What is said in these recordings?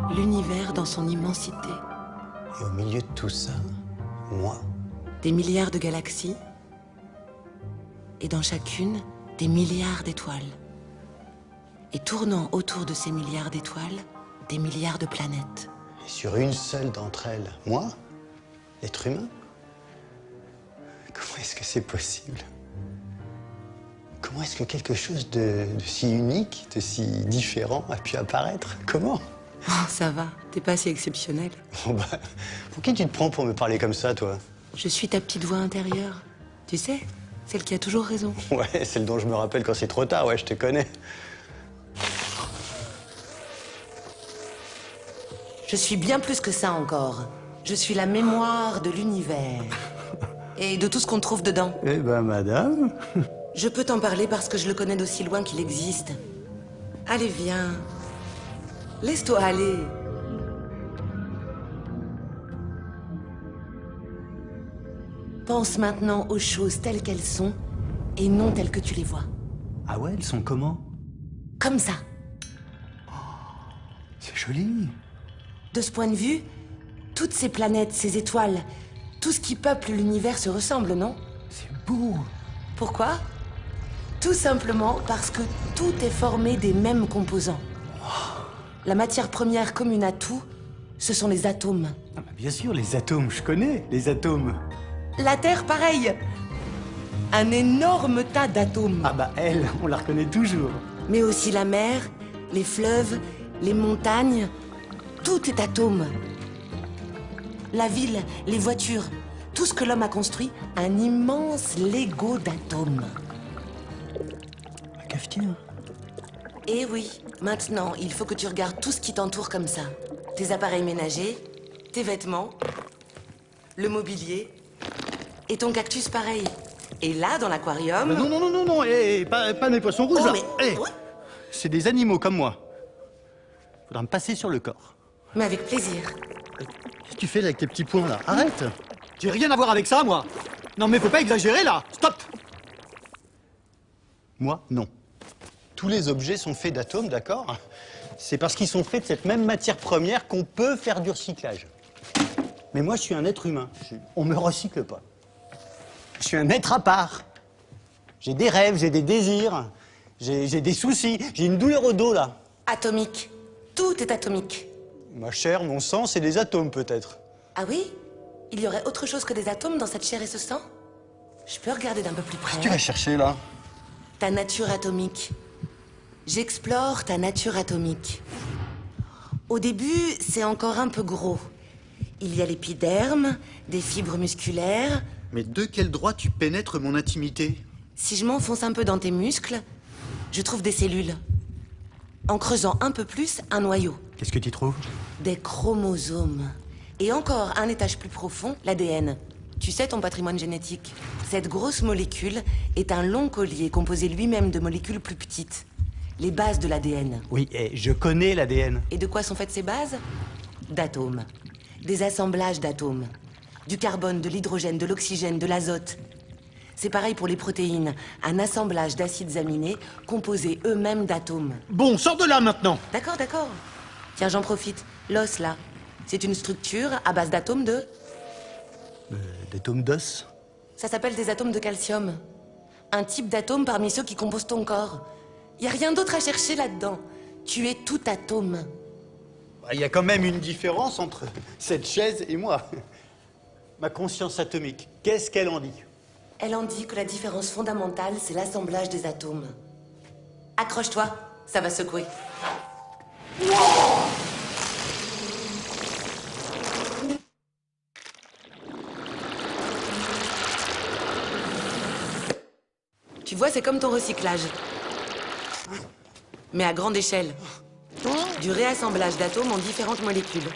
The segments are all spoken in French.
L'univers dans son immensité. Et au milieu de tout ça, moi. Des milliards de galaxies. Et dans chacune, des milliards d'étoiles. Et tournant autour de ces milliards d'étoiles, des milliards de planètes. Et sur une seule d'entre elles, moi, l'être humain. Comment est-ce que c'est possible? Comment est-ce que quelque chose de si unique, de si différent a pu apparaître? Comment? Oh, ça va, t'es pas si exceptionnel. Bon bah, pour qui tu te prends pour me parler comme ça, toi? Je suis ta petite voix intérieure. Tu sais, celle qui a toujours raison. Ouais, celle dont je me rappelle quand c'est trop tard, ouais, je te connais. Je suis bien plus que ça encore. Je suis la mémoire de l'univers. Et de tout ce qu'on trouve dedans. Eh ben, madame. Je peux t'en parler parce que je le connais d'aussi loin qu'il existe. Allez, viens. Laisse-toi aller. Pense maintenant aux choses telles qu'elles sont et non telles que tu les vois. Ah ouais, elles sont comment? Comme ça. C'est joli. De ce point de vue, toutes ces planètes, ces étoiles, tout ce qui peuple l'univers se ressemble, non? C'est beau. Pourquoi? Tout simplement parce que tout est formé des mêmes composants. La matière première commune à tout, ce sont les atomes. Ah bah bien sûr, les atomes, je connais les atomes. La Terre, pareil. Un énorme tas d'atomes. Ah bah elle, on la reconnaît toujours. Mais aussi la mer, les fleuves, les montagnes, tout est atome. La ville, les voitures, tout ce que l'homme a construit, un immense Lego d'atomes. La cafetière. Eh oui, maintenant, il faut que tu regardes tout ce qui t'entoure comme ça. Tes appareils ménagers, tes vêtements, le mobilier, et ton cactus pareil. Et là, dans l'aquarium... Non, non, non, non, non, pas mes poissons rouges, Oh, là. mais... Eh, c'est des animaux comme moi. Faudra me passer sur le corps. Mais avec plaisir. Qu'est-ce que tu fais là avec tes petits poings, là? Arrête. J'ai rien à voir avec ça, moi. Non, mais faut pas exagérer, là. Stop. Moi, non. Tous les objets sont faits d'atomes, d'accord? C'est parce qu'ils sont faits de cette même matière première qu'on peut faire du recyclage. Mais moi, je suis un être humain. On me recycle pas. Je suis un être à part. J'ai des rêves, j'ai des désirs, j'ai des soucis, j'ai une douleur au dos, là. Atomique. Tout est atomique. Ma chair, mon sang, c'est des atomes, peut-être. Ah oui? Il y aurait autre chose que des atomes dans cette chair et ce sang? Je peux regarder d'un peu plus près. Qu'est-ce que tu vas chercher, là? Ta nature atomique. J'explore ta nature atomique. Au début, c'est encore un peu gros. Il y a l'épiderme, des fibres musculaires. Mais de quel droit tu pénètres mon intimité? Si je m'enfonce un peu dans tes muscles, je trouve des cellules. En creusant un peu plus, un noyau. Qu'est-ce que tu trouves? Des chromosomes. Et encore un étage plus profond, l'ADN. Tu sais ton patrimoine génétique. Cette grosse molécule est un long collier composé lui-même de molécules plus petites. Les bases de l'ADN. Oui, je connais l'ADN. Et de quoi sont faites ces bases? D'atomes. Des assemblages d'atomes. Du carbone, de l'hydrogène, de l'oxygène, de l'azote. C'est pareil pour les protéines. Un assemblage d'acides aminés composés eux-mêmes d'atomes. Bon, sors de là, maintenant. D'accord, d'accord. Tiens, j'en profite. L'os, là, c'est une structure à base d'atomes de... D'atomes d'os? Ça s'appelle des atomes de calcium. Un type d'atome parmi ceux qui composent ton corps. Y a rien d'autre à chercher là-dedans. Tu es tout atome. Il y a quand même une différence entre cette chaise et moi. Ma conscience atomique, qu'est-ce qu'elle en dit? Elle en dit que la différence fondamentale, c'est l'assemblage des atomes. Accroche-toi, ça va secouer. Tu vois, c'est comme ton recyclage. Mais à grande échelle. Du réassemblage d'atomes en différentes molécules.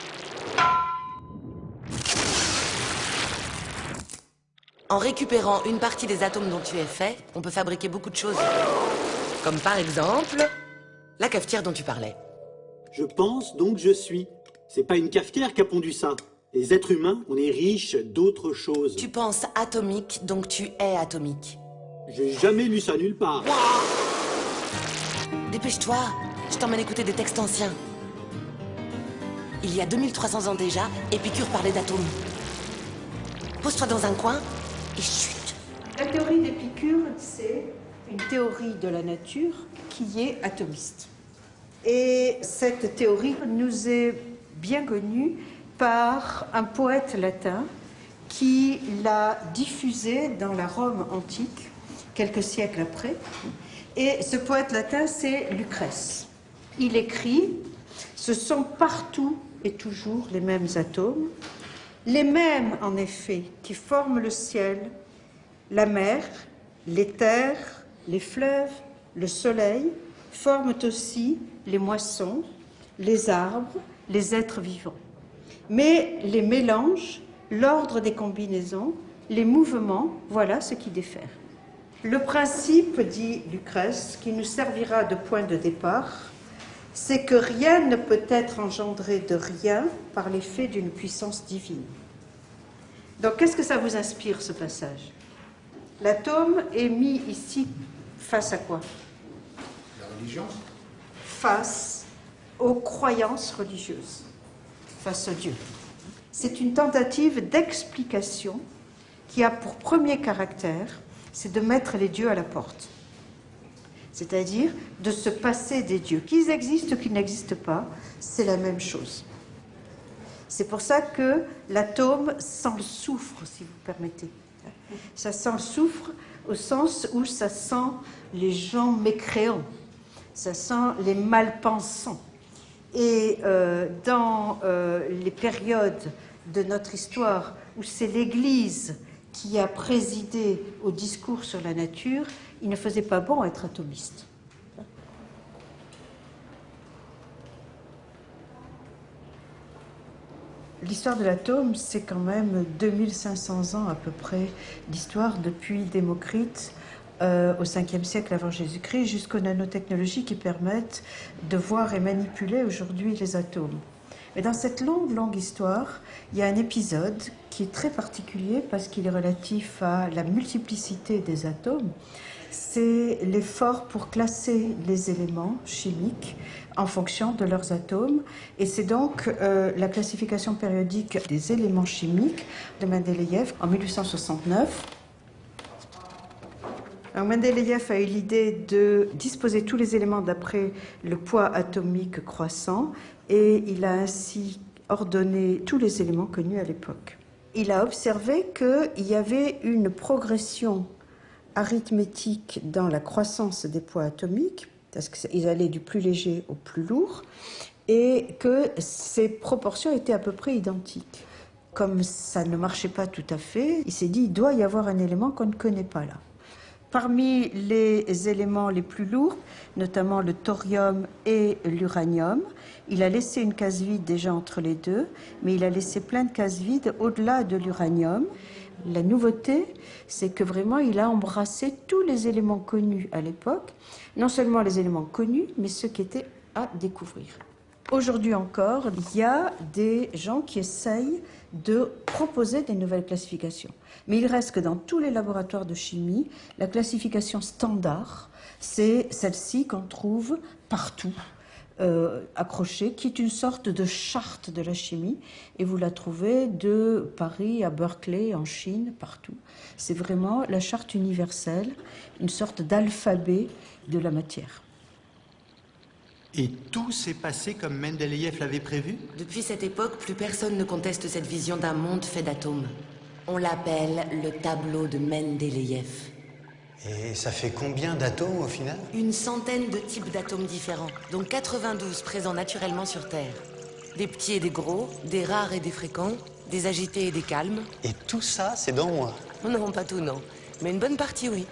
En récupérant une partie des atomes dont tu es fait, on peut fabriquer beaucoup de choses. Comme par exemple, la cafetière dont tu parlais. Je pense, donc je suis. C'est pas une cafetière qui a pondu ça. Les êtres humains, on est riches d'autres choses. Tu penses atomique, donc tu es atomique. J'ai jamais lu ça nulle part. Dépêche-toi, je t'emmène écouter des textes anciens. Il y a 2300 ans déjà, Épicure parlait d'atomes. Pose-toi dans un coin et chut. La théorie d'Épicure, c'est une théorie de la nature qui est atomiste. Et cette théorie nous est bien connue par un poète latin qui l'a diffusée dans la Rome antique, quelques siècles après. Et ce poète latin, c'est Lucrèce. Il écrit « Ce sont partout et toujours les mêmes atomes, les mêmes en effet qui forment le ciel, la mer, les terres, les fleuves, le soleil, forment aussi les moissons, les arbres, les êtres vivants. Mais les mélanges, l'ordre des combinaisons, les mouvements, voilà ce qui diffère. Le principe, dit Lucrèce, qui nous servira de point de départ, c'est que rien ne peut être engendré de rien par l'effet d'une puissance divine. Donc, qu'est-ce que ça vous inspire, ce passage? L'atome est mis ici face à quoi? La religion? Face aux croyances religieuses, face à Dieu. C'est une tentative d'explication qui a pour premier caractère, c'est de mettre les dieux à la porte. C'est-à-dire de se passer des dieux. Qu'ils existent ou qu'ils n'existent pas, c'est la même chose. C'est pour ça que l'atome sent le soufre, si vous permettez. Ça sent le soufre au sens où ça sent les gens mécréants, ça sent les malpensants. Et dans les périodes de notre histoire où c'est l'Église qui a présidé au discours sur la nature, il ne faisait pas bon être atomiste. L'histoire de l'atome, c'est quand même 2500 ans à peu près d'histoire, depuis Démocrite au 5e siècle avant Jésus-Christ jusqu'aux nanotechnologies qui permettent de voir et manipuler aujourd'hui les atomes. Mais dans cette longue histoire, il y a un épisode qui est très particulier parce qu'il est relatif à la multiplicité des atomes. C'est l'effort pour classer les éléments chimiques en fonction de leurs atomes. Et c'est donc la classification périodique des éléments chimiques de Mendeleïev en 1869. Alors Mendeleïev a eu l'idée de disposer tous les éléments d'après le poids atomique croissant et il a ainsi ordonné tous les éléments connus à l'époque. Il a observé qu'il y avait une progression arithmétique dans la croissance des poids atomiques, parce qu'ils allaient du plus léger au plus lourd, et que ces proportions étaient à peu près identiques. Comme ça ne marchait pas tout à fait, il s'est dit il doit y avoir un élément qu'on ne connaît pas là. Parmi les éléments les plus lourds, notamment le thorium et l'uranium, il a laissé une case vide déjà entre les deux, mais il a laissé plein de cases vides au-delà de l'uranium. La nouveauté, c'est que vraiment il a embrassé tous les éléments connus à l'époque, non seulement les éléments connus, mais ceux qui étaient à découvrir. Aujourd'hui encore, il y a des gens qui essayent de proposer des nouvelles classifications. Mais il reste que dans tous les laboratoires de chimie, la classification standard, c'est celle-ci qu'on trouve partout, accrochée, qui est une sorte de charte de la chimie, et vous la trouvez de Paris à Berkeley, en Chine, partout. C'est vraiment la charte universelle, une sorte d'alphabet de la matière. Et tout s'est passé comme Mendeleïev l'avait prévu? Depuis cette époque, plus personne ne conteste cette vision d'un monde fait d'atomes. On l'appelle le tableau de Mendeleïev. Et ça fait combien d'atomes au final? Une centaine de types d'atomes différents, dont 92 présents naturellement sur Terre. Des petits et des gros, des rares et des fréquents, des agités et des calmes. Et tout ça, c'est dans moi? Non, pas tout, non. Mais une bonne partie, oui.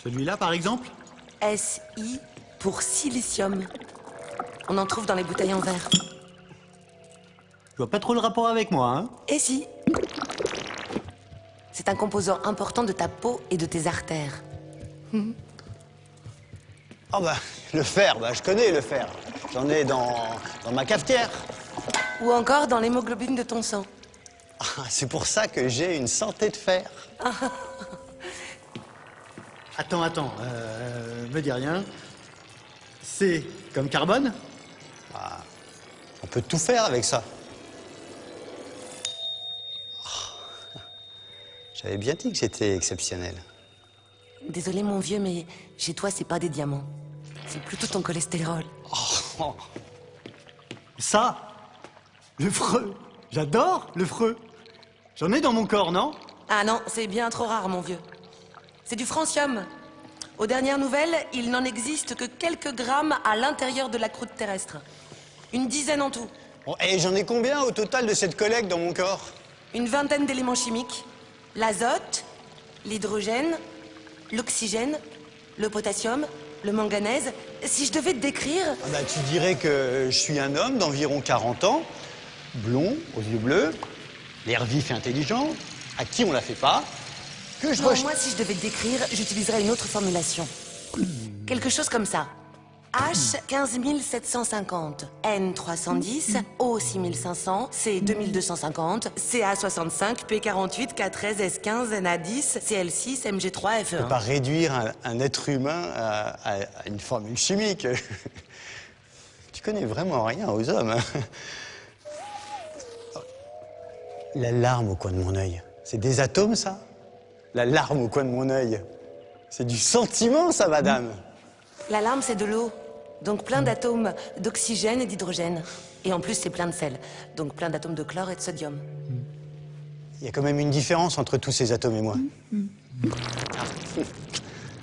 Celui-là, par exemple? SI pour silicium. On en trouve dans les bouteilles en verre. Je vois pas trop le rapport avec moi, hein. Et si. C'est un composant important de ta peau et de tes artères. Ah bah, le fer, bah, je connais le fer. J'en ai dans ma cafetière. Ou encore dans l'hémoglobine de ton sang. Ah, c'est pour ça que j'ai une santé de fer. Attends, me dis rien. C'est comme carbone? On peut tout faire avec ça. Oh. J'avais bien dit que j'étais exceptionnel. Désolé mon vieux, mais chez toi, c'est pas des diamants. C'est plutôt ton cholestérol. Oh. Ça, le freux. J'adore le freux. J'en ai dans mon corps, non? Ah non, c'est bien trop rare, mon vieux. C'est du francium. Aux dernières nouvelles, il n'en existe que quelques grammes à l'intérieur de la croûte terrestre. Une dizaine en tout. Bon, et j'en ai combien au total de cette collecte dans mon corps? Une vingtaine d'éléments chimiques. L'azote, l'hydrogène, l'oxygène, le potassium, le manganèse. Si je devais te décrire... Ah bah, tu dirais que je suis un homme d'environ 40 ans, blond, aux yeux bleus, l'air vif et intelligent, à qui on la fait pas, que je Non, rejette... moi, si je devais te décrire, j'utiliserais une autre formulation. Quelque chose comme ça. H 15750, N 310, O 6500, C 2250, CA 65, P 48, K13, S 15, NA 10, CL 6, MG 3, On peut FE1. pas réduire un être humain à une formule chimique. Tu connais vraiment rien aux hommes. Hein. La larme au coin de mon œil, c'est des atomes, ça? La larme au coin de mon œil, c'est du sentiment, ça, madame? La larme, c'est de l'eau. Donc plein d'atomes d'oxygène et d'hydrogène. Et en plus, c'est plein de sel. Donc plein d'atomes de chlore et de sodium. Il y a quand même une différence entre tous ces atomes et moi.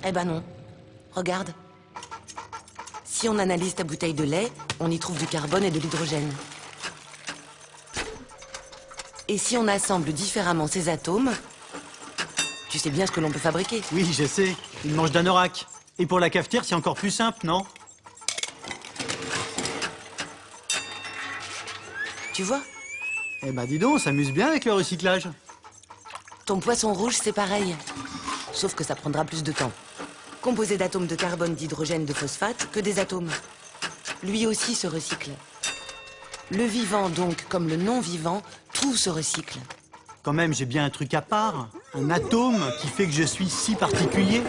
Eh ben non. Regarde. Si on analyse ta bouteille de lait, on y trouve du carbone et de l'hydrogène. Et si on assemble différemment ces atomes, tu sais bien ce que l'on peut fabriquer. Oui, je sais. Une manche d'anorak. Et pour la cafetière, c'est encore plus simple, non? Tu vois? Eh ben dis donc, on s'amuse bien avec le recyclage. Ton poisson rouge, c'est pareil. Sauf que ça prendra plus de temps. Composé d'atomes de carbone, d'hydrogène, de phosphate, que des atomes. Lui aussi se recycle. Le vivant, donc, comme le non-vivant, tout se recycle. Quand même, j'ai bien un truc à part. Un atome qui fait que je suis si particulier.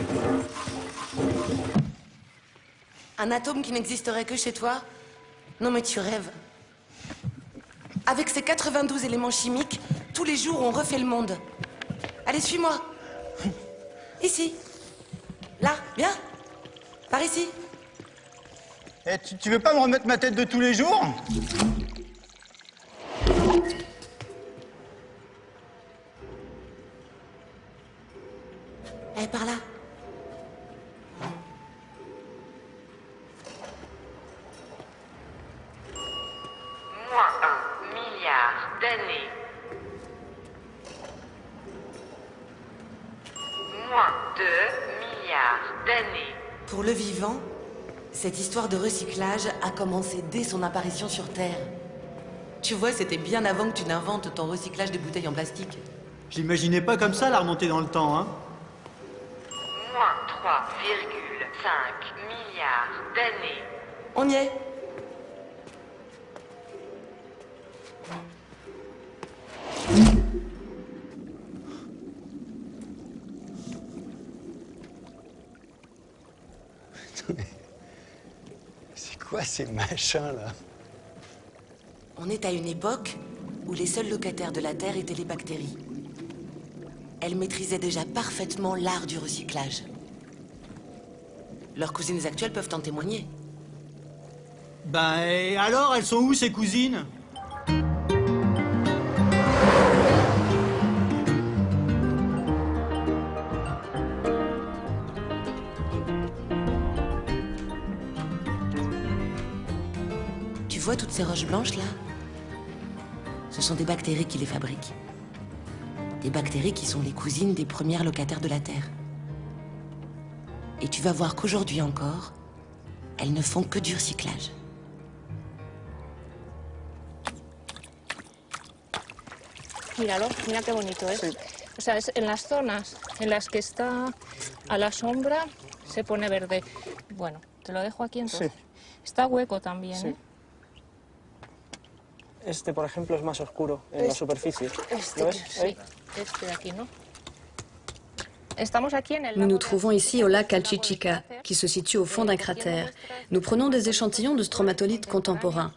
Un atome qui n'existerait que chez toi? Non mais tu rêves. Avec ces 92 éléments chimiques, tous les jours on refait le monde. Allez, suis-moi. Ici. Là, viens. Par ici. Eh, tu veux pas me remettre ma tête de tous les jours? Eh, par là. -1 milliard d'années. -2 milliards d'années. Pour le vivant, cette histoire de recyclage a commencé dès son apparition sur Terre. Tu vois, c'était bien avant que tu n'inventes ton recyclage des bouteilles en plastique. Je l'imaginais pas comme ça, la remontée dans le temps, hein. -3,5 milliards d'années. On y est. C'est quoi ces machins-là? On est à une époque où les seuls locataires de la Terre étaient les bactéries. Elles maîtrisaient déjà parfaitement l'art du recyclage. Leurs cousines actuelles peuvent en témoigner. Ben, et alors, elles sont où, ces cousines? Tu vois toutes ces roches blanches là? Ce sont des bactéries qui les fabriquent. Des bactéries qui sont les cousines des premières locataires de la Terre. Et tu vas voir qu'aujourd'hui encore, elles ne font que du recyclage. Míralo, mira qué bonito es. Sí. O sea, es en las zonas en las que está a la sombra se pone verde. Bueno, te lo dejo aquí entonces. Sí. Está hueco también, Sí. ¿eh? Este, por ejemplo, es más oscuro en la superficie. ¿Lo ves? Sí, Ahí. este de aquí, ¿no? Estamos aquí en el Nous nous trouvons ici au lac Alchichica, qui se situe au fond d'un cratère. Nous prenons des échantillons de stromatolites contemporains.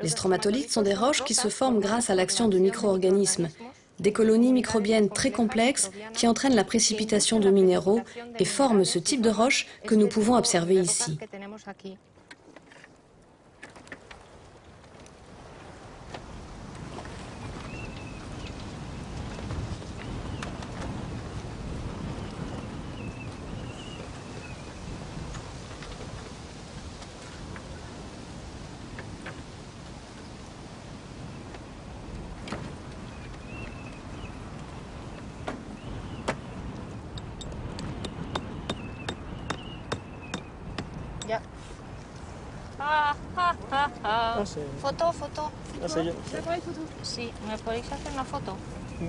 Les stromatolites sont des roches qui se forment grâce à l'action de micro-organismes, des colonies microbiennes très complexes qui entraînent la précipitation de minéraux et forment ce type de roches que nous pouvons observer ici. Ya. Ah, sí. Foto, foto. No sé yo. Sí, ¿me podéis hacer una foto?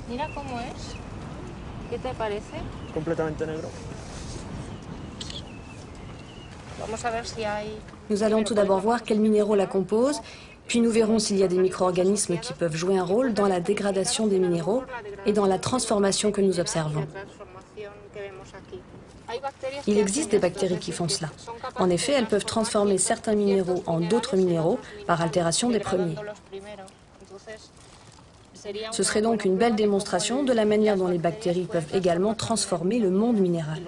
Mira cómo es. ¿Qué te parece? Completamente negro. Vamos a ver si hay... Nous allons tout d'abord voir quels minéraux la composent, puis nous verrons s'il y a des micro-organismes qui peuvent jouer un rôle dans la dégradation des minéraux et dans la transformation que nous observons. Il existe des bactéries qui font cela. En effet, elles peuvent transformer certains minéraux en d'autres minéraux par altération des premiers. Ce serait donc une belle démonstration de la manière dont les bactéries peuvent également transformer le monde minéral.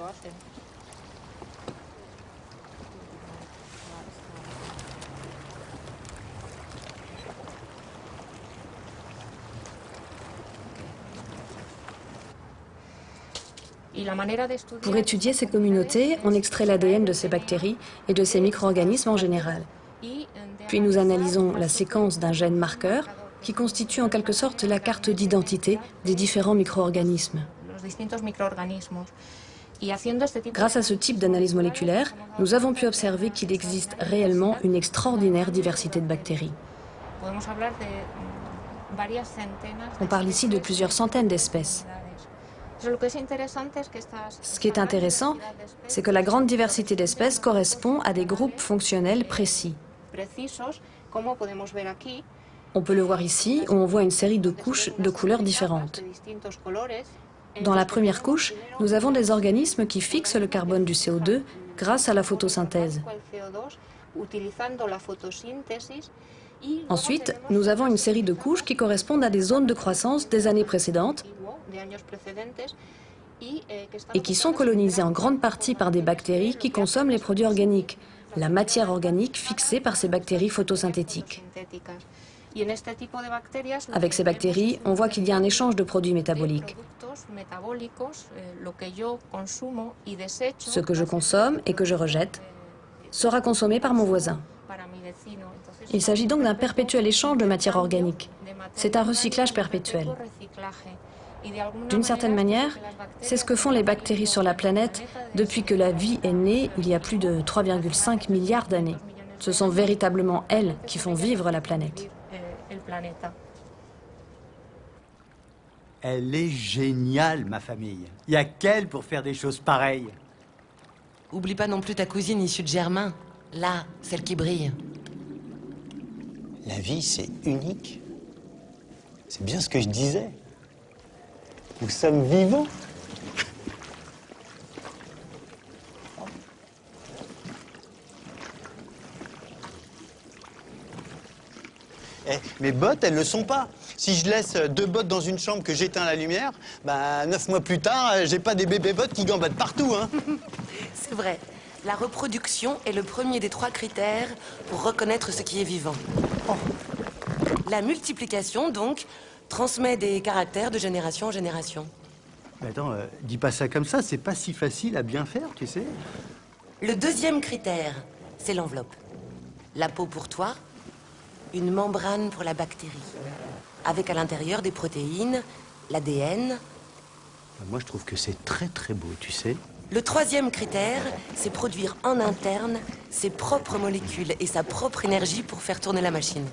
Pour étudier ces communautés, on extrait l'ADN de ces bactéries et de ces micro-organismes en général. Puis nous analysons la séquence d'un gène marqueur qui constitue en quelque sorte la carte d'identité des différents micro-organismes. Grâce à ce type d'analyse moléculaire, nous avons pu observer qu'il existe réellement une extraordinaire diversité de bactéries. On parle ici de plusieurs centaines d'espèces. Ce qui est intéressant, c'est que la grande diversité d'espèces correspond à des groupes fonctionnels précis. On peut le voir ici, où on voit une série de couches de couleurs différentes. Dans la première couche, nous avons des organismes qui fixent le carbone du CO2 grâce à la photosynthèse. Ensuite, nous avons une série de couches qui correspondent à des zones de croissance des années précédentes et qui sont colonisées en grande partie par des bactéries qui consomment les produits organiques, la matière organique fixée par ces bactéries photosynthétiques. Avec ces bactéries, on voit qu'il y a un échange de produits métaboliques. Ce que je consomme et que je rejette sera consommé par mon voisin. Il s'agit donc d'un perpétuel échange de matière organique. C'est un recyclage perpétuel. D'une certaine manière, c'est ce que font les bactéries sur la planète depuis que la vie est née il y a plus de 3,5 milliards d'années. Ce sont véritablement elles qui font vivre la planète. Elle est géniale, ma famille. Il n'y a qu'elle pour faire des choses pareilles. Oublie pas non plus ta cousine issue de Germain. Là, celle qui brille. La vie, c'est unique. C'est bien ce que je disais. Nous sommes vivants. Eh, mes bottes, elles le sont pas. Si je laisse 2 bottes dans une chambre que j'éteins la lumière, bah 9 mois plus tard, j'ai pas des bébés bottes qui gambadent partout, hein. C'est vrai. La reproduction est le premier des 3 critères pour reconnaître ce qui est vivant. Oh. La multiplication, donc, transmet des caractères de génération en génération. Mais attends, dis pas ça comme ça, c'est pas si facile à bien faire, tu sais. Le deuxième critère, c'est l'enveloppe. La peau pour toi, une membrane pour la bactérie, avec à l'intérieur des protéines, l'ADN. Moi, je trouve que c'est très très beau, tu sais. Le troisième critère, c'est produire en interne ses propres molécules et sa propre énergie pour faire tourner la machine.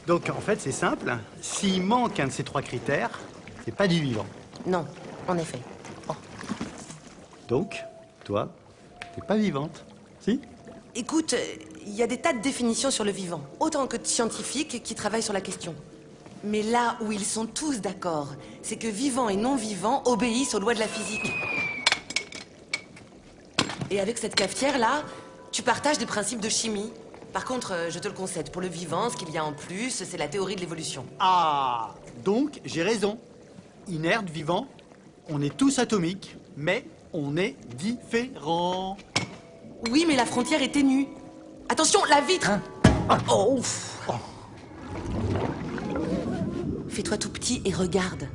Donc, en fait, c'est simple. S'il manque un de ces 3 critères, C'est pas du vivant. Non, en effet. Donc, toi, t'es pas vivante. Si? Écoute, il y a des tas de définitions sur le vivant, autant que de scientifiques qui travaillent sur la question. Mais là où ils sont tous d'accord, c'est que vivant et non-vivant obéissent aux lois de la physique. Et avec cette cafetière-là, tu partages des principes de chimie. Par contre, je te le concède, pour le vivant, ce qu'il y a en plus, c'est la théorie de l'évolution. Ah, donc j'ai raison. Inerte, vivant, on est tous atomiques, mais on est différents. Oui, mais la frontière est ténue. Attention, la vitre! Oh, ouf. Fais-toi tout petit et regarde.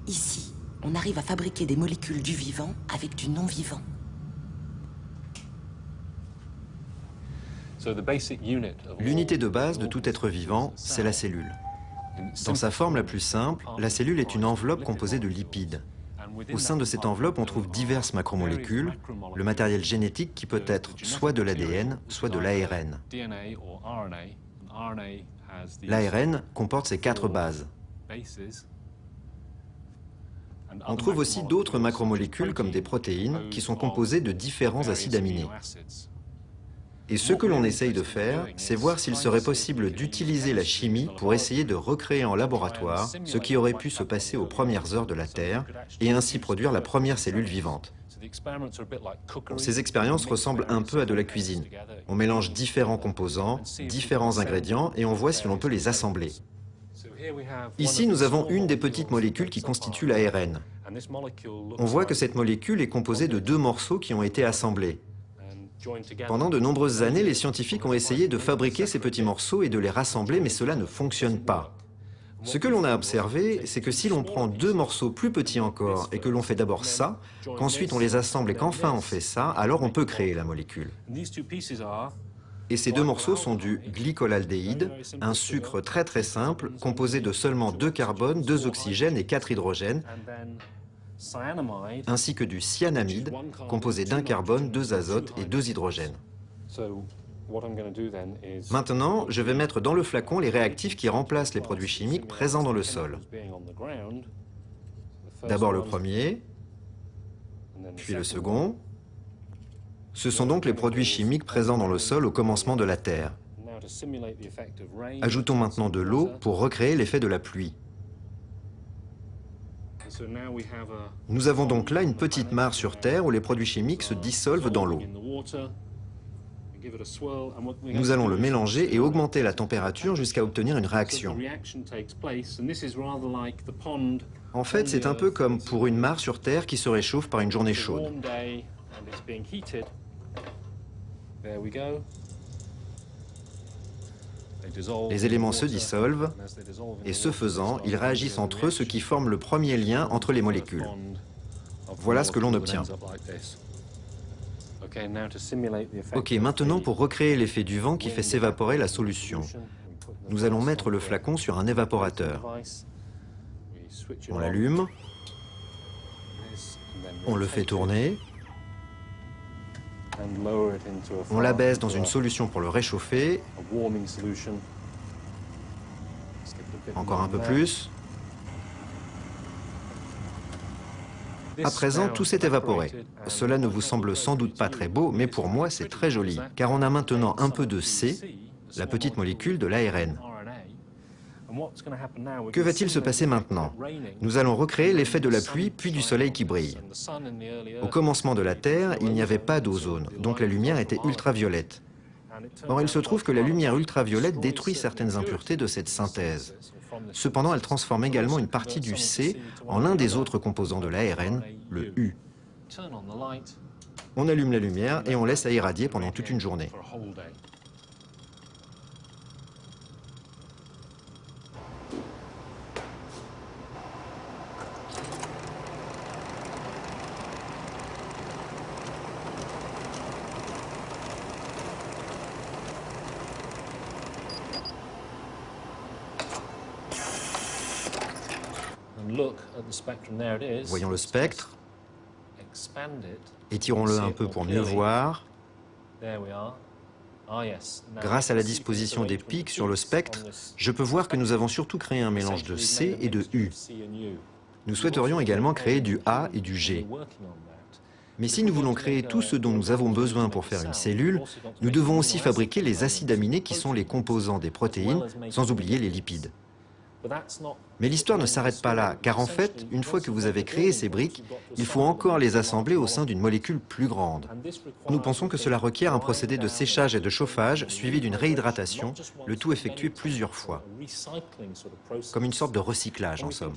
Ici, on arrive à fabriquer des molécules du vivant avec du non-vivant. L'unité de base de tout être vivant, c'est la cellule. Dans sa forme la plus simple, la cellule est une enveloppe composée de lipides. Au sein de cette enveloppe, on trouve diverses macromolécules, le matériel génétique qui peut être soit de l'ADN, soit de l'ARN. L'ARN comporte ces 4 bases. On trouve aussi d'autres macromolécules comme des protéines qui sont composées de différents acides aminés. Et ce que l'on essaye de faire, c'est voir s'il serait possible d'utiliser la chimie pour essayer de recréer en laboratoire ce qui aurait pu se passer aux premières heures de la Terre et ainsi produire la première cellule vivante. Ces expériences ressemblent un peu à de la cuisine. On mélange différents composants, différents ingrédients et on voit si l'on peut les assembler. Ici, nous avons une des petites molécules qui constitue l'ARN. On voit que cette molécule est composée de 2 morceaux qui ont été assemblés. Pendant de nombreuses années, les scientifiques ont essayé de fabriquer ces petits morceaux et de les rassembler, mais cela ne fonctionne pas. Ce que l'on a observé, c'est que si l'on prend 2 morceaux plus petits encore et que l'on fait d'abord ça, qu'ensuite on les assemble et qu'enfin on fait ça, alors on peut créer la molécule. Et ces 2 morceaux sont du glycolaldéhyde, un sucre très très simple, composé de seulement 2 carbones, 2 oxygènes et 4 hydrogènes, ainsi que du cyanamide, composé d'1 carbone, 2 azotes et 2 hydrogènes. Maintenant, je vais mettre dans le flacon les réactifs qui remplacent les produits chimiques présents dans le sol. D'abord le premier, puis le second. Ce sont donc les produits chimiques présents dans le sol au commencement de la Terre. Ajoutons maintenant de l'eau pour recréer l'effet de la pluie. Nous avons donc là une petite mare sur Terre où les produits chimiques se dissolvent dans l'eau. Nous allons le mélanger et augmenter la température jusqu'à obtenir une réaction. En fait, c'est un peu comme pour une mare sur Terre qui se réchauffe par une journée chaude. Les éléments se dissolvent, et ce faisant, ils réagissent entre eux, ce qui forme le premier lien entre les molécules. Voilà ce que l'on obtient. Ok, maintenant pour recréer l'effet du vent qui fait s'évaporer la solution, nous allons mettre le flacon sur un évaporateur. On l'allume, on le fait tourner, on l'abaisse dans une solution pour le réchauffer, encore un peu plus. À présent, tout s'est évaporé. Cela ne vous semble sans doute pas très beau, mais pour moi, c'est très joli, car on a maintenant un peu de C, la petite molécule de l'ARN. Que va-t-il se passer maintenant? Nous allons recréer l'effet de la pluie puis du soleil qui brille. Au commencement de la Terre, il n'y avait pas d'ozone, donc la lumière était ultraviolette. Or, il se trouve que la lumière ultraviolette détruit certaines impuretés de cette synthèse. Cependant, elle transforme également une partie du C en l'un des autres composants de l'ARN, le U. On allume la lumière et on laisse à irradier pendant toute une journée. Voyons le spectre, étirons-le un peu pour mieux voir. Grâce à la disposition des pics sur le spectre, je peux voir que nous avons surtout créé un mélange de C et de U. Nous souhaiterions également créer du A et du G. Mais si nous voulons créer tout ce dont nous avons besoin pour faire une cellule, nous devons aussi fabriquer les acides aminés qui sont les composants des protéines, sans oublier les lipides. Mais l'histoire ne s'arrête pas là, car en fait, une fois que vous avez créé ces briques, il faut encore les assembler au sein d'une molécule plus grande. Nous pensons que cela requiert un procédé de séchage et de chauffage suivi d'une réhydratation, le tout effectué plusieurs fois, comme une sorte de recyclage en somme.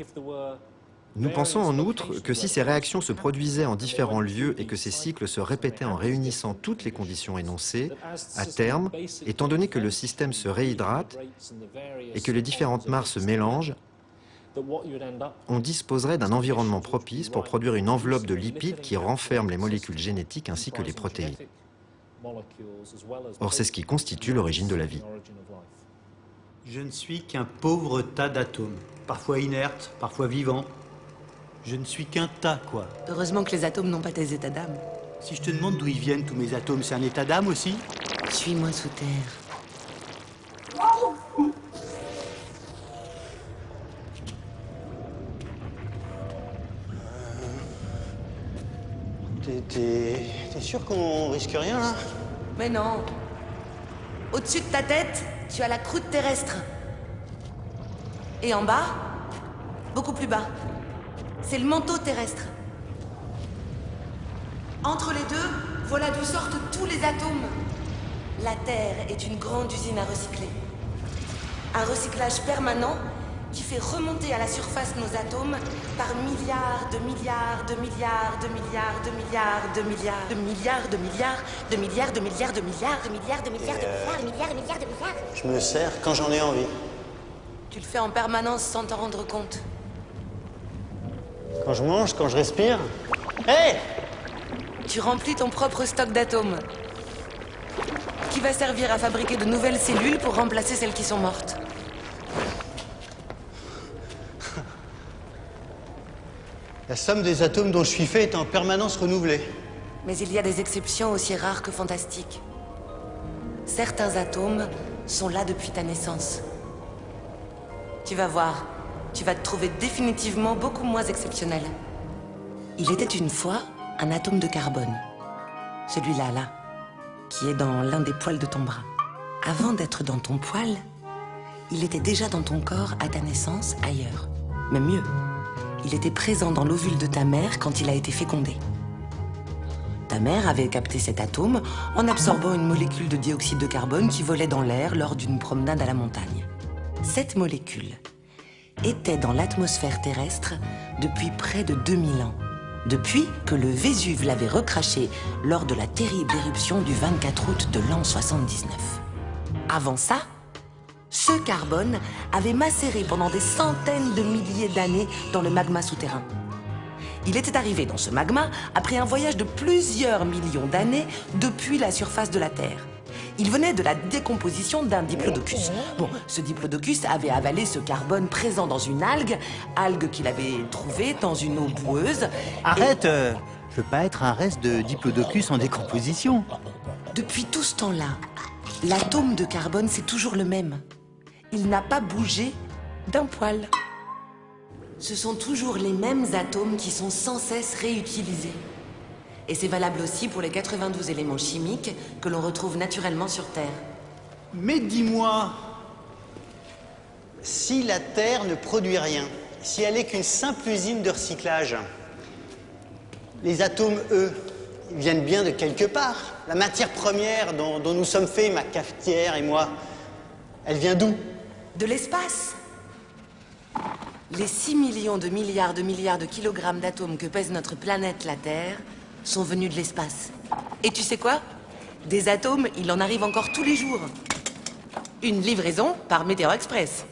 Nous pensons en outre que si ces réactions se produisaient en différents lieux et que ces cycles se répétaient en réunissant toutes les conditions énoncées, à terme, étant donné que le système se réhydrate et que les différentes mares se mélangent, on disposerait d'un environnement propice pour produire une enveloppe de lipides qui renferme les molécules génétiques ainsi que les protéines. Or, c'est ce qui constitue l'origine de la vie. Je ne suis qu'un pauvre tas d'atomes, parfois inertes, parfois vivants. Je ne suis qu'un tas, quoi. Heureusement que les atomes n'ont pas tes états d'âme. Si je te demande d'où ils viennent, tous mes atomes, c'est un état d'âme aussi? Suis-moi sous terre. T'es sûr qu'on risque rien, là? Mais non. Au-dessus de ta tête, tu as la croûte terrestre. Et en bas, beaucoup plus bas, c'est le manteau terrestre. Entre les deux, voilà d'où sortent tous les atomes. La Terre est une grande usine à recycler. Un recyclage permanent qui fait remonter à la surface nos atomes par milliards de milliards de milliards de milliards de milliards de milliards de milliards de milliards de milliards de milliards de milliards de milliards de milliards de milliards de milliards de milliards de milliards. Je me sers quand j'en ai envie. Tu le fais en permanence sans t'en rendre compte. Quand je mange, quand je respire. Hé! Tu remplis ton propre stock d'atomes, qui va servir à fabriquer de nouvelles cellules pour remplacer celles qui sont mortes. La somme des atomes dont je suis fait est en permanence renouvelée. Mais il y a des exceptions aussi rares que fantastiques. Certains atomes sont là depuis ta naissance. Tu vas voir, tu vas te trouver définitivement beaucoup moins exceptionnel. Il était une fois un atome de carbone. Celui-là, là, qui est dans l'un des poils de ton bras. Avant d'être dans ton poil, il était déjà dans ton corps à ta naissance ailleurs. Même mieux, il était présent dans l'ovule de ta mère quand il a été fécondé. Ta mère avait capté cet atome en absorbant une molécule de dioxyde de carbone qui volait dans l'air lors d'une promenade à la montagne. Cette molécule était dans l'atmosphère terrestre depuis près de 2000 ans, depuis que le Vésuve l'avait recraché lors de la terrible éruption du 24 août de l'an 79. Avant ça, ce carbone avait macéré pendant des centaines de milliers d'années dans le magma souterrain. Il était arrivé dans ce magma après un voyage de plusieurs millions d'années depuis la surface de la Terre. Il venait de la décomposition d'un diplodocus. Bon, ce diplodocus avait avalé ce carbone présent dans une algue qu'il avait trouvée dans une eau boueuse. Arrête, je veux pas être un reste de diplodocus en décomposition. Depuis tout ce temps-là, l'atome de carbone, c'est toujours le même. Il n'a pas bougé d'un poil. Ce sont toujours les mêmes atomes qui sont sans cesse réutilisés. Et c'est valable aussi pour les 92 éléments chimiques que l'on retrouve naturellement sur Terre. Mais dis-moi, si la Terre ne produit rien, si elle est qu'une simple usine de recyclage, les atomes, eux, ils viennent bien de quelque part. La matière première dont nous sommes faits, ma cafetière et moi, elle vient d'où? De l'espace. Les 6 millions de milliards de kilogrammes d'atomes que pèse notre planète, la Terre, sont venus de l'espace. Et tu sais quoi? Des atomes, il en arrive encore tous les jours. Une livraison par Météor Express.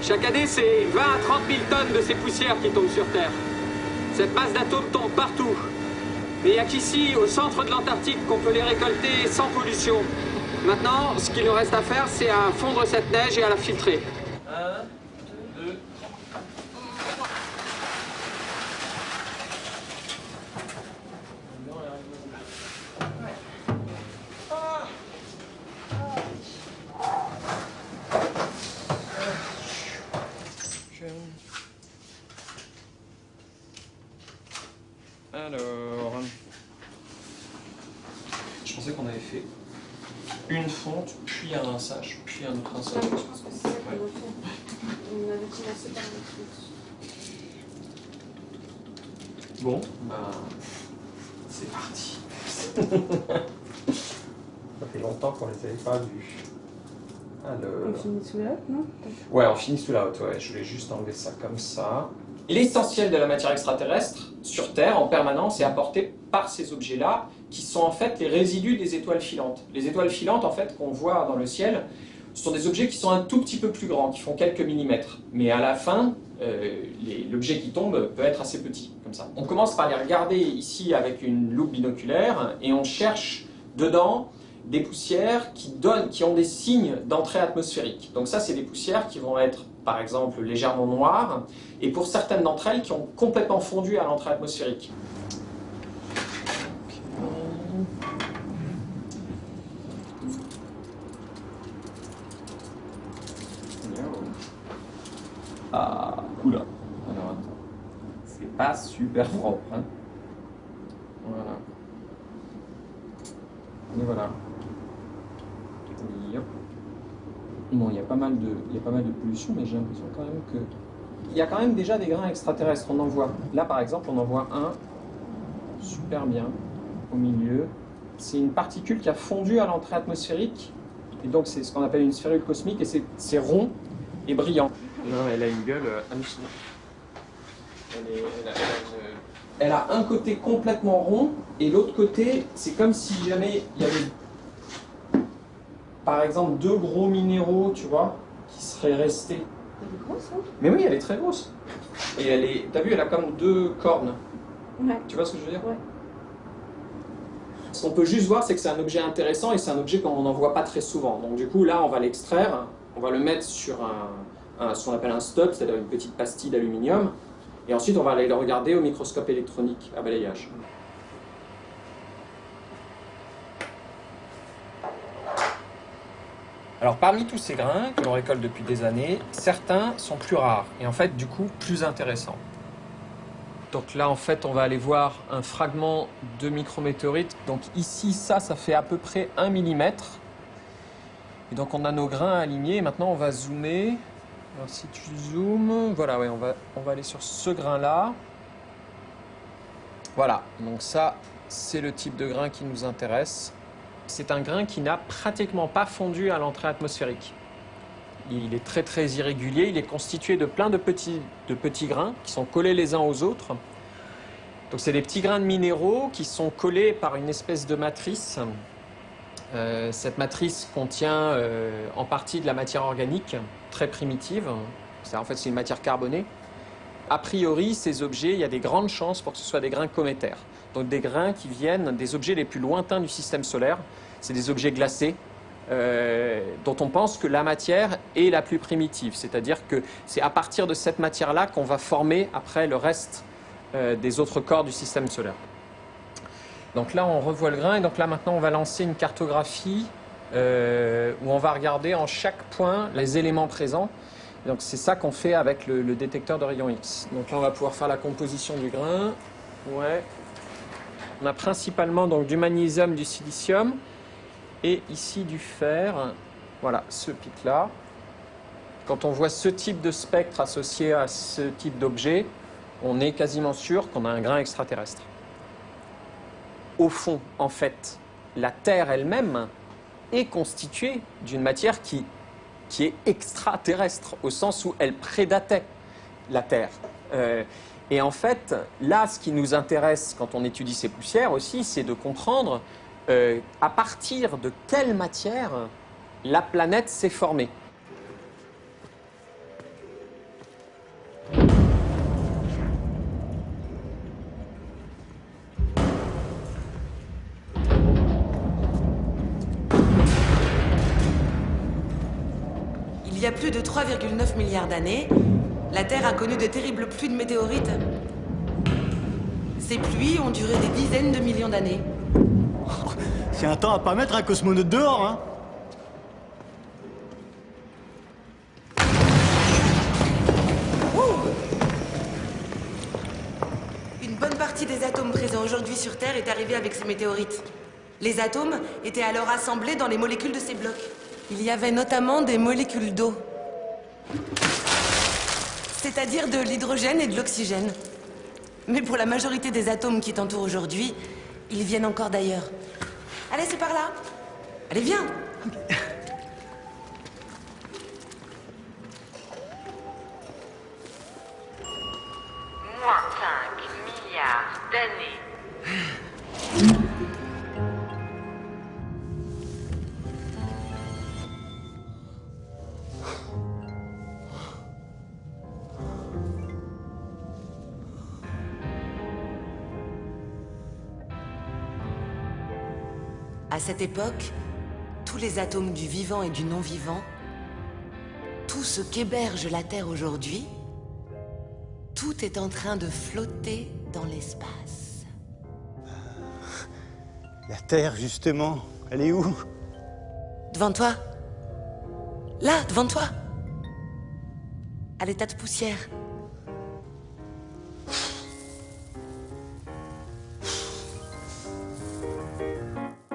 Chaque année, c'est 20 à 30 000 tonnes de ces poussières qui tombent sur Terre. Cette masse d'atomes tombe partout. Mais il n'y a qu'ici, au centre de l'Antarctique, qu'on peut les récolter sans pollution. Maintenant, ce qu'il nous reste à faire, c'est à fondre cette neige et à la filtrer. 1, 2... Alors... Je pensais qu'on avait fait une fonte, puis un rinçage, puis un autre rinçage. Je pense que c'est ça qu'on va faire. On avait commencé par le truc. Bon, ben... c'est parti. Ça fait longtemps qu'on les avait pas vus. Alors... On finit sous la haute, non? Ouais, on finit sous la haute, ouais. Je voulais juste enlever ça comme ça. L'essentiel de la matière extraterrestre sur Terre, en permanence, est apporté par ces objets-là, qui sont en fait les résidus des étoiles filantes. Les étoiles filantes, en fait, qu'on voit dans le ciel, ce sont des objets qui sont un tout petit peu plus grands, qui font quelques millimètres. Mais à la fin, l'objet qui tombe peut être assez petit, comme ça. On commence par les regarder ici avec une loupe binoculaire, et on cherche dedans des poussières qui ont des signes d'entrée atmosphérique. Donc ça, c'est des poussières qui vont être, par exemple, légèrement noires, et pour certaines d'entre elles, qui ont complètement fondu à l'entrée atmosphérique. Ah, oula. Alors, attends. C'est pas super propre, hein. Voilà. Et voilà. Yep. Bon, il y a pas mal de pollution, mais j'ai l'impression quand même que... Il y a quand même déjà des grains extraterrestres, on en voit. Là, par exemple, on en voit un, super bien, au milieu. C'est une particule qui a fondu à l'entrée atmosphérique, et donc c'est ce qu'on appelle une sphérule cosmique, et c'est rond et brillant. Non, elle a une gueule hallucinante. Elle a un côté complètement rond, et l'autre côté, c'est comme si jamais il y avait, par exemple, deux gros minéraux, tu vois, qui seraient restés. Elle est grosse, hein? Mais oui, elle est très grosse. Et elle est, t'as vu, elle a comme deux cornes. Ouais. Tu vois ce que je veux dire? Ouais. Ce qu'on peut juste voir, c'est que c'est un objet intéressant, et c'est un objet qu'on n'en voit pas très souvent. Donc du coup, là, on va l'extraire, on va le mettre sur ce qu'on appelle un stop, c'est-à-dire une petite pastille d'aluminium. Et ensuite, on va aller le regarder au microscope électronique à balayage. Alors, parmi tous ces grains que l'on récolte depuis des années, certains sont plus rares et en fait, du coup, plus intéressants. Donc là, en fait, on va aller voir un fragment de micrométéorite. Donc ici, ça fait à peu près 1 mm. Et donc, on a nos grains alignés. Et maintenant, on va zoomer. Alors, si tu zoomes, voilà, ouais, on va aller sur ce grain-là. Voilà, donc ça, c'est le type de grain qui nous intéresse. C'est un grain qui n'a pratiquement pas fondu à l'entrée atmosphérique. Il est très très irrégulier, il est constitué de plein de petits grains qui sont collés les uns aux autres. Donc c'est des petits grains de minéraux qui sont collés par une espèce de matrice. Cette matrice contient en partie de la matière organique, très primitive. En fait, c'est une matière carbonée. A priori, ces objets, il y a des grandes chances pour que ce soit des grains cométaires. Donc des grains qui viennent des objets les plus lointains du système solaire. C'est des objets glacés dont on pense que la matière est la plus primitive. C'est-à-dire que c'est à partir de cette matière-là qu'on va former après le reste des autres corps du système solaire. Donc là, on revoit le grain, et donc là, maintenant, on va lancer une cartographie où on va regarder en chaque point les éléments présents. Et donc c'est ça qu'on fait avec le détecteur de rayons X. Donc là, on va pouvoir faire la composition du grain. Ouais. On a principalement donc du magnésium, du silicium, et ici du fer. Voilà, ce pic-là. Quand on voit ce type de spectre associé à ce type d'objet, on est quasiment sûr qu'on a un grain extraterrestre. Au fond, en fait, la Terre elle-même est constituée d'une matière qui est extraterrestre, au sens où elle prédatait la Terre. Et en fait, là, ce qui nous intéresse quand on étudie ces poussières aussi, c'est de comprendre à partir de quelle matière la planète s'est formée. y a plus de 3,9 milliards d'années, la Terre a connu de terribles pluies de météorites. Ces pluies ont duré des dizaines de millions d'années. C'est un temps à pas mettre un cosmonaute dehors, hein. Une bonne partie des atomes présents aujourd'hui sur Terre est arrivée avec ces météorites. Les atomes étaient alors assemblés dans les molécules de ces blocs. Il y avait notamment des molécules d'eau. C'est-à-dire de l'hydrogène et de l'oxygène. Mais pour la majorité des atomes qui t'entourent aujourd'hui, ils viennent encore d'ailleurs. Allez, c'est par là. Allez, viens. Moins 5 milliards d'années. À cette époque, tous les atomes du vivant et du non-vivant, tout ce qu'héberge la Terre aujourd'hui, tout est en train de flotter dans l'espace. La Terre, justement, elle est où? Devant toi. Là, devant toi. À l'état de poussière.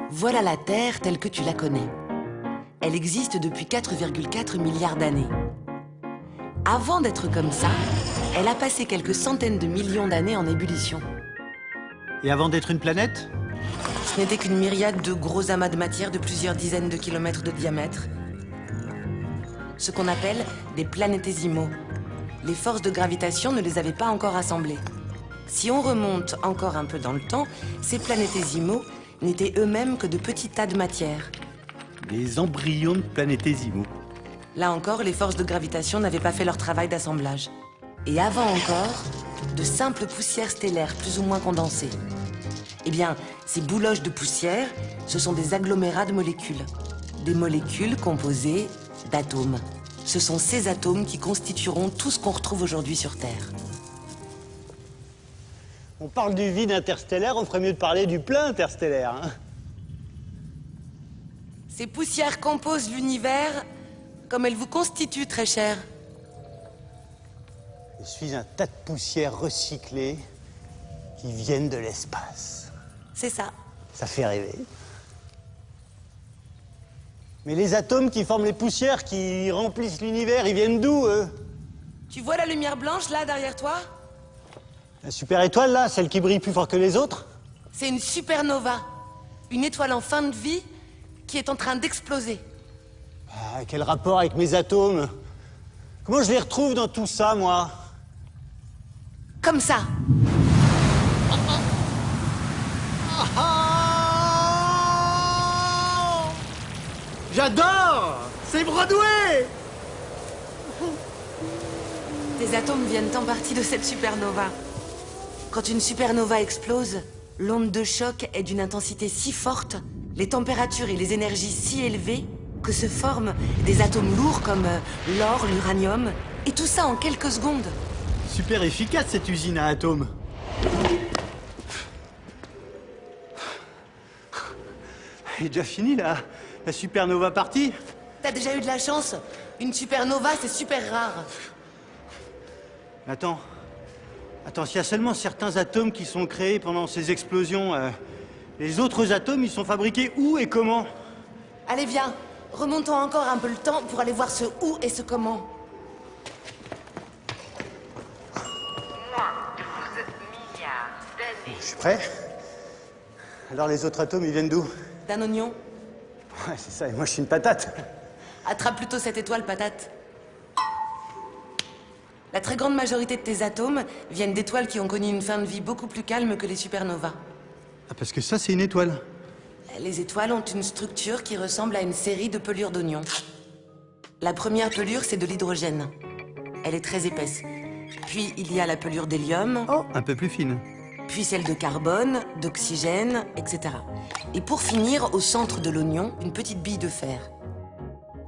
Voilà la Terre telle que tu la connais. Elle existe depuis 4,4 milliards d'années. Avant d'être comme ça, elle a passé quelques centaines de millions d'années en ébullition. Et avant d'être une planète? Ce n'était qu'une myriade de gros amas de matière de plusieurs dizaines de kilomètres de diamètre. Ce qu'on appelle des planétésimaux. Les forces de gravitation ne les avaient pas encore assemblés. Si on remonte encore un peu dans le temps, ces planétésimaux n'étaient eux-mêmes que de petits tas de matière. Des embryons de planétésimaux. Là encore, les forces de gravitation n'avaient pas fait leur travail d'assemblage. Et avant encore, de simples poussières stellaires plus ou moins condensées. Eh bien, ces bouloches de poussière, ce sont des agglomérats de molécules. Des molécules composées d'atomes. Ce sont ces atomes qui constitueront tout ce qu'on retrouve aujourd'hui sur Terre. On parle du vide interstellaire, on ferait mieux de parler du plein interstellaire. Hein. Ces poussières composent l'univers comme elles vous constituent, très cher. Je suis un tas de poussières recyclées qui viennent de l'espace. C'est ça. Ça fait rêver. Mais les atomes qui forment les poussières, qui remplissent l'univers, ils viennent d'où, eux? Tu vois la lumière blanche, là, derrière toi? La super étoile, là, celle qui brille plus fort que les autres? C'est une supernova. Une étoile en fin de vie qui est en train d'exploser. Ah, quel rapport avec mes atomes? Comment je les retrouve dans tout ça, moi? Comme ça. J'adore! C'est Broadway! Tes atomes viennent en partie de cette supernova. Quand une supernova explose, l'onde de choc est d'une intensité si forte, les températures et les énergies si élevées, que se forment des atomes lourds comme l'or, l'uranium, et tout ça en quelques secondes. Super efficace, cette usine à atomes. Elle est déjà finie, la supernova partie? T'as déjà eu de la chance. Une supernova, c'est super rare. Attends, s'il y a seulement certains atomes qui sont créés pendant ces explosions, les autres atomes, ils sont fabriqués où et comment? Allez, viens. Remontons encore un peu le temps pour aller voir ce où et ce comment. Moins 12 milliards d'années. Je suis prêt. Alors les autres atomes, ils viennent d'où? D'un oignon. Ouais, c'est ça, et moi je suis une patate. Attrape plutôt cette étoile, patate. La très grande majorité de tes atomes viennent d'étoiles qui ont connu une fin de vie beaucoup plus calme que les supernovas. Ah, parce que ça, c'est une étoile. Les étoiles ont une structure qui ressemble à une série de pelures d'oignons. La première pelure, c'est de l'hydrogène. Elle est très épaisse. Puis il y a la pelure d'hélium. Oh, un peu plus fine. Puis celle de carbone, d'oxygène, etc. Et pour finir, au centre de l'oignon, une petite bille de fer.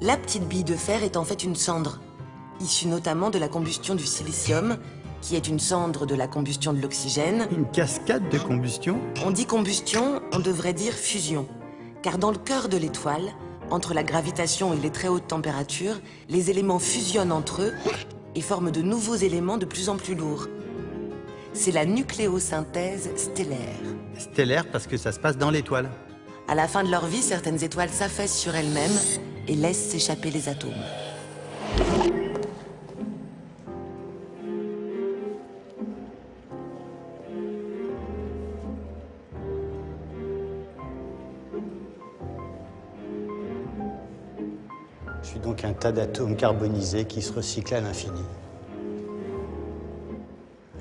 La petite bille de fer est en fait une cendre, issue notamment de la combustion du silicium, qui est une cendre de la combustion de l'oxygène. Une cascade de combustion? On dit combustion, on devrait dire fusion. Car dans le cœur de l'étoile, entre la gravitation et les très hautes températures, les éléments fusionnent entre eux et forment de nouveaux éléments de plus en plus lourds. C'est la nucléosynthèse stellaire. Stellaire parce que ça se passe dans l'étoile. À la fin de leur vie, certaines étoiles s'affaissent sur elles-mêmes et laissent s'échapper les atomes. Je suis donc un tas d'atomes carbonisés qui se recyclent à l'infini.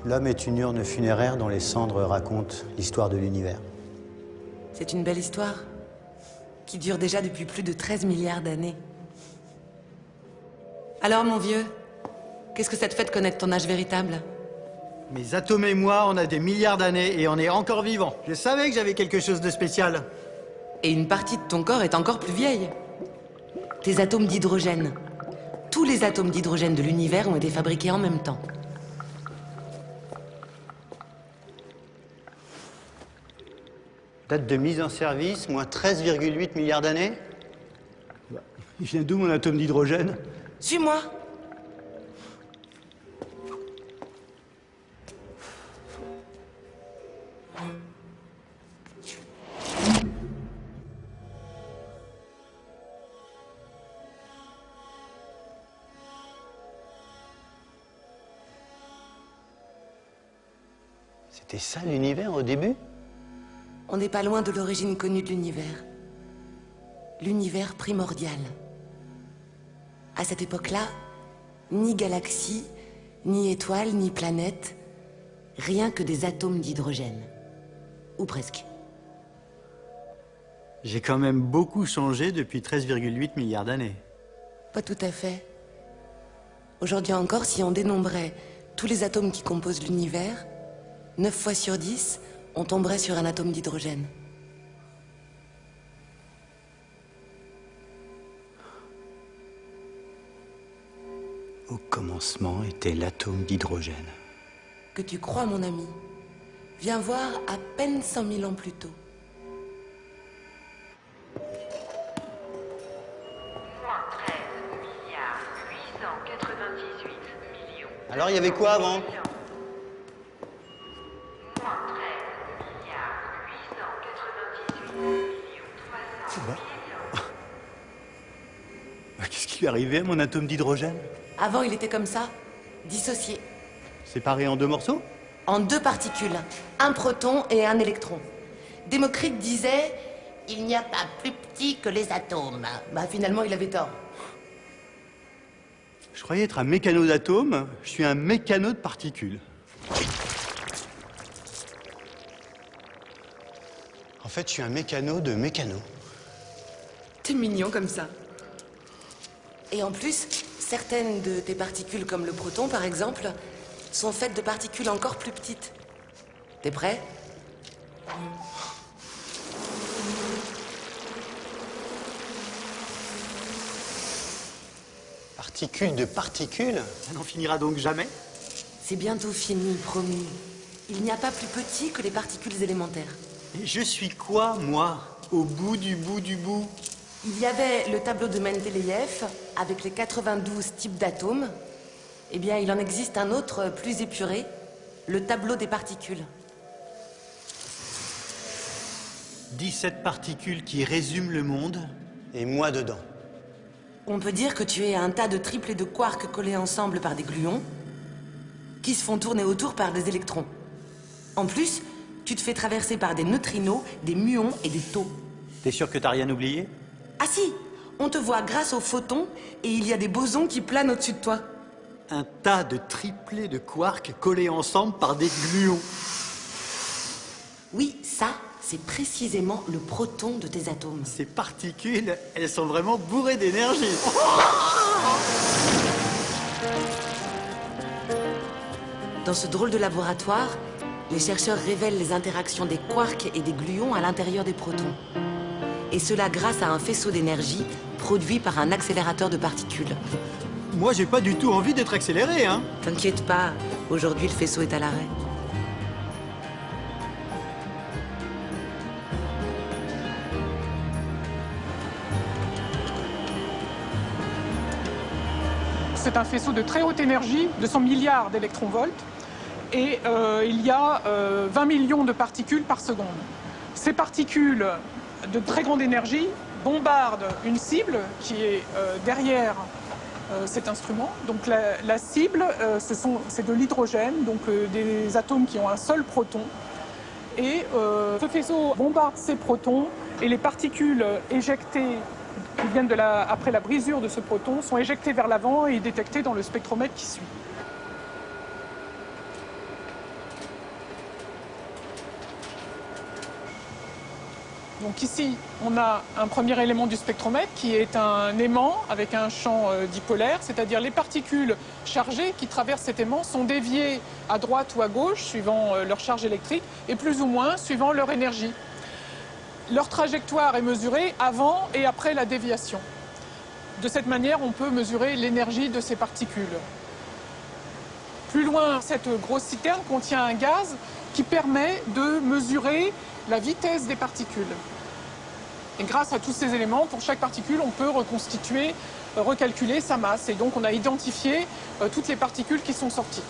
L'homme est une urne funéraire dont les cendres racontent l'histoire de l'univers. C'est une belle histoire, qui dure déjà depuis plus de 13 milliards d'années. Alors, mon vieux, qu'est-ce que ça te fait de connaître ton âge véritable? Mes atomes et moi, on a des milliards d'années et on est encore vivants. Je savais que j'avais quelque chose de spécial. Et une partie de ton corps est encore plus vieille. Tes atomes d'hydrogène. Tous les atomes d'hydrogène de l'univers ont été fabriqués en même temps. Date de mise en service, moins 13,8 milliards d'années. Il vient d'où mon atome d'hydrogène? Suis-moi. C'était ça l'univers au début? On n'est pas loin de l'origine connue de l'univers. L'univers primordial. À cette époque-là, ni galaxie, ni étoile, ni planète, rien que des atomes d'hydrogène. Ou presque. J'ai quand même beaucoup changé depuis 13,8 milliards d'années. Pas tout à fait. Aujourd'hui encore, si on dénombrait tous les atomes qui composent l'univers, 9 fois sur 10, on tomberait sur un atome d'hydrogène. Au commencement était l'atome d'hydrogène. Que tu crois, mon ami. Viens voir à peine 100 000 ans plus tôt. Moins 13 milliards 898 millions. Alors, il y avait quoi avant? Moins 13 milliards 898 millions 300 millions. Qu'est-ce qui lui est arrivé à mon atome d'hydrogène? Avant, il était comme ça, dissocié. Séparé en deux morceaux? En deux particules, un proton et un électron. Démocrite disait « Il n'y a pas plus petit que les atomes ». Bah finalement, il avait tort. Je croyais être un mécano d'atomes, je suis un mécano de particules. En fait, je suis un mécano de mécano. T'es mignon comme ça. Et en plus, certaines de tes particules, comme le proton par exemple, sont faites de particules encore plus petites. T'es prêt? Particules de particules? Ça n'en finira donc jamais? C'est bientôt fini, promis. Il n'y a pas plus petit que les particules élémentaires. Et je suis quoi, moi? Au bout du bout du bout? Il y avait le tableau de Mendeleïev avec les 92 types d'atomes. Eh bien, il en existe un autre plus épuré, le tableau des particules. 17 particules qui résument le monde. Et moi dedans. On peut dire que tu es un tas de triplets de quarks collés ensemble par des gluons qui se font tourner autour par des électrons. En plus, tu te fais traverser par des neutrinos, des muons et des taux. T'es sûr que t'as rien oublié? Ah si, on te voit grâce aux photons et il y a des bosons qui planent au-dessus de toi. Un tas de triplets de quarks collés ensemble par des gluons. Oui, ça, c'est précisément le proton de tes atomes. Ces particules, elles sont vraiment bourrées d'énergie. Dans ce drôle de laboratoire, les chercheurs révèlent les interactions des quarks et des gluons à l'intérieur des protons. Et cela grâce à un faisceau d'énergie produit par un accélérateur de particules. Moi, j'ai pas du tout envie d'être accéléré, hein. T'inquiète pas, aujourd'hui le faisceau est à l'arrêt. C'est un faisceau de très haute énergie, de 100 milliards d'électronvolts, et il y a 20 millions de particules par seconde. Ces particules de très grande énergie bombardent une cible qui est derrière cet instrument. Donc la cible, c'est de l'hydrogène, donc des atomes qui ont un seul proton. Et ce faisceau bombarde ces protons et les particules éjectées qui viennent après la brisure de ce proton sont éjectées vers l'avant et détectées dans le spectromètre qui suit. Donc ici, on a un premier élément du spectromètre qui est un aimant avec un champ dipolaire, c'est-à-dire les particules chargées qui traversent cet aimant sont déviées à droite ou à gauche suivant leur charge électrique et plus ou moins suivant leur énergie. Leur trajectoire est mesurée avant et après la déviation. De cette manière, on peut mesurer l'énergie de ces particules. Plus loin, cette grosse citerne contient un gaz qui permet de mesurer la vitesse des particules. Et grâce à tous ces éléments, pour chaque particule, on peut reconstituer, recalculer sa masse. Et donc, on a identifié toutes les particules qui sont sorties.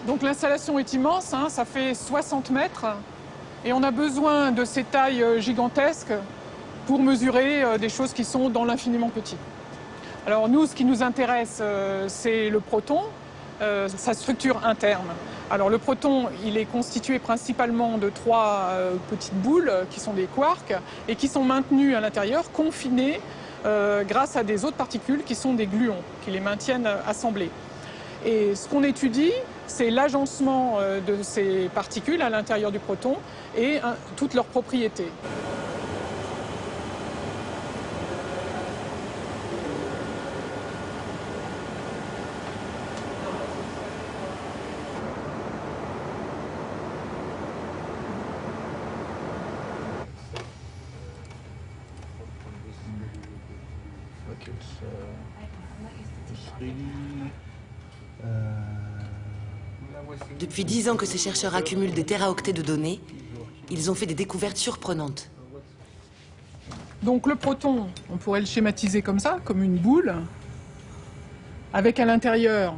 Donc, l'installation est immense, hein, ça fait 60 mètres. Et on a besoin de ces tailles gigantesques pour mesurer des choses qui sont dans l'infiniment petit. Alors nous, ce qui nous intéresse, c'est le proton, sa structure interne. Alors le proton, il est constitué principalement de 3 petites boules qui sont des quarks et qui sont maintenues à l'intérieur, confinées grâce à des autres particules qui sont des gluons, qui les maintiennent assemblés. Et ce qu'on étudie, c'est l'agencement de ces particules à l'intérieur du proton et toutes leurs propriétés. Depuis 10 ans que ces chercheurs accumulent des téraoctets de données, ils ont fait des découvertes surprenantes. Donc le proton, on pourrait le schématiser comme ça, comme une boule, avec à l'intérieur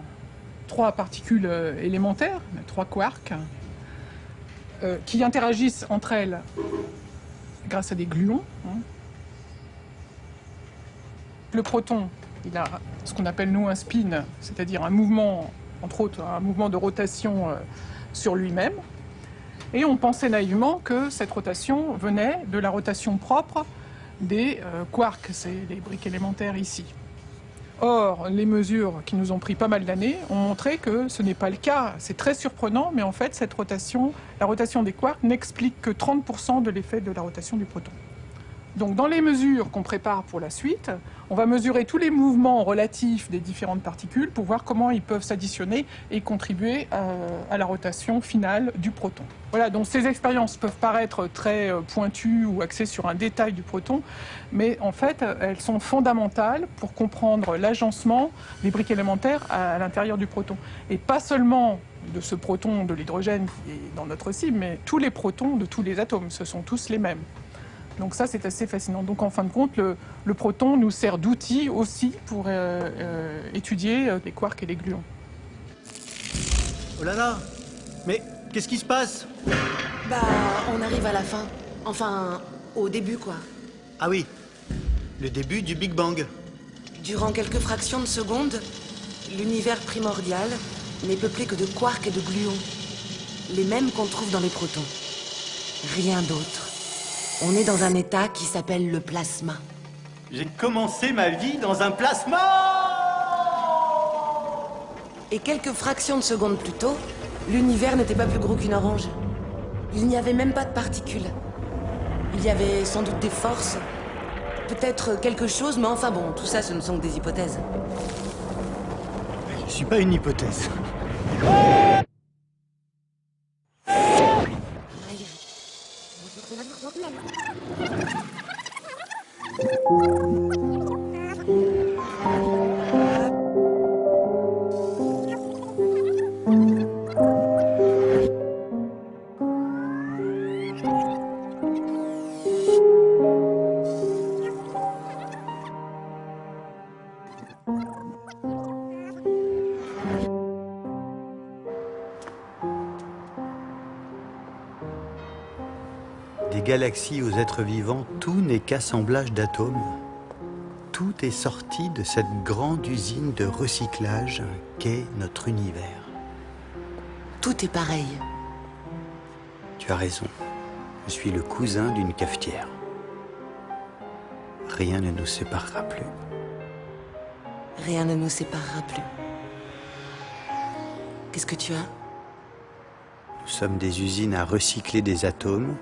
3 particules élémentaires, 3 quarks, qui interagissent entre elles grâce à des gluons. Le proton, il a ce qu'on appelle nous un spin, c'est-à-dire un mouvement, entre autres, un mouvement de rotation sur lui-même. Et on pensait naïvement que cette rotation venait de la rotation propre des quarks, c'est les briques élémentaires ici. Or, les mesures qui nous ont pris pas mal d'années ont montré que ce n'est pas le cas. C'est très surprenant, mais en fait, cette rotation, la rotation des quarks n'explique que 30% de l'effet de la rotation du proton. Donc, dans les mesures qu'on prépare pour la suite, on va mesurer tous les mouvements relatifs des différentes particules pour voir comment ils peuvent s'additionner et contribuer à la rotation finale du proton. Voilà, donc ces expériences peuvent paraître très pointues ou axées sur un détail du proton, mais en fait, elles sont fondamentales pour comprendre l'agencement des briques élémentaires à l'intérieur du proton. Et pas seulement de ce proton de l'hydrogène qui est dans notre cible, mais tous les protons de tous les atomes, ce sont tous les mêmes. Donc ça, c'est assez fascinant. Donc en fin de compte, le proton nous sert d'outil aussi pour étudier les quarks et les gluons. Oh là là, mais qu'est-ce qui se passe? Bah, on arrive à la fin. Enfin, au début, quoi. Ah oui, le début du Big Bang. Durant quelques fractions de secondes, l'univers primordial n'est peuplé que de quarks et de gluons. Les mêmes qu'on trouve dans les protons. Rien d'autre. On est dans un état qui s'appelle le plasma. J'ai commencé ma vie dans un plasma! Et quelques fractions de secondes plus tôt, l'univers n'était pas plus gros qu'une orange. Il n'y avait même pas de particules. Il y avait sans doute des forces, peut-être quelque chose, mais enfin bon, tout ça, ce ne sont que des hypothèses. Je suis pas une hypothèse. galaxies aux êtres vivants, tout n'est qu'assemblage d'atomes. Tout est sorti de cette grande usine de recyclage qu'est notre univers. Tout est pareil. Tu as raison. Je suis le cousin d'une cafetière. Rien ne nous séparera plus. Rien ne nous séparera plus. Qu'est-ce que tu as? Nous sommes des usines à recycler des atomes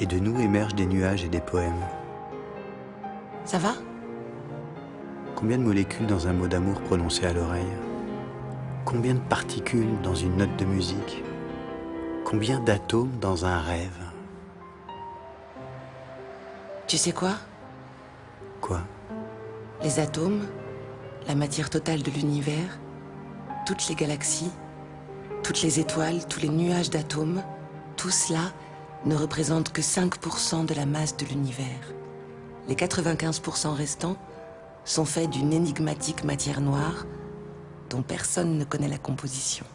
et de nous émergent des nuages et des poèmes. Ça va? Combien de molécules dans un mot d'amour prononcé à l'oreille? Combien de particules dans une note de musique? Combien d'atomes dans un rêve? Tu sais quoi? Quoi? Les atomes, la matière totale de l'univers, toutes les galaxies, toutes les étoiles, tous les nuages d'atomes, tout cela ne représente que 5% de la masse de l'univers. Les 95% restants sont faits d'une énigmatique matière noire dont personne ne connaît la composition.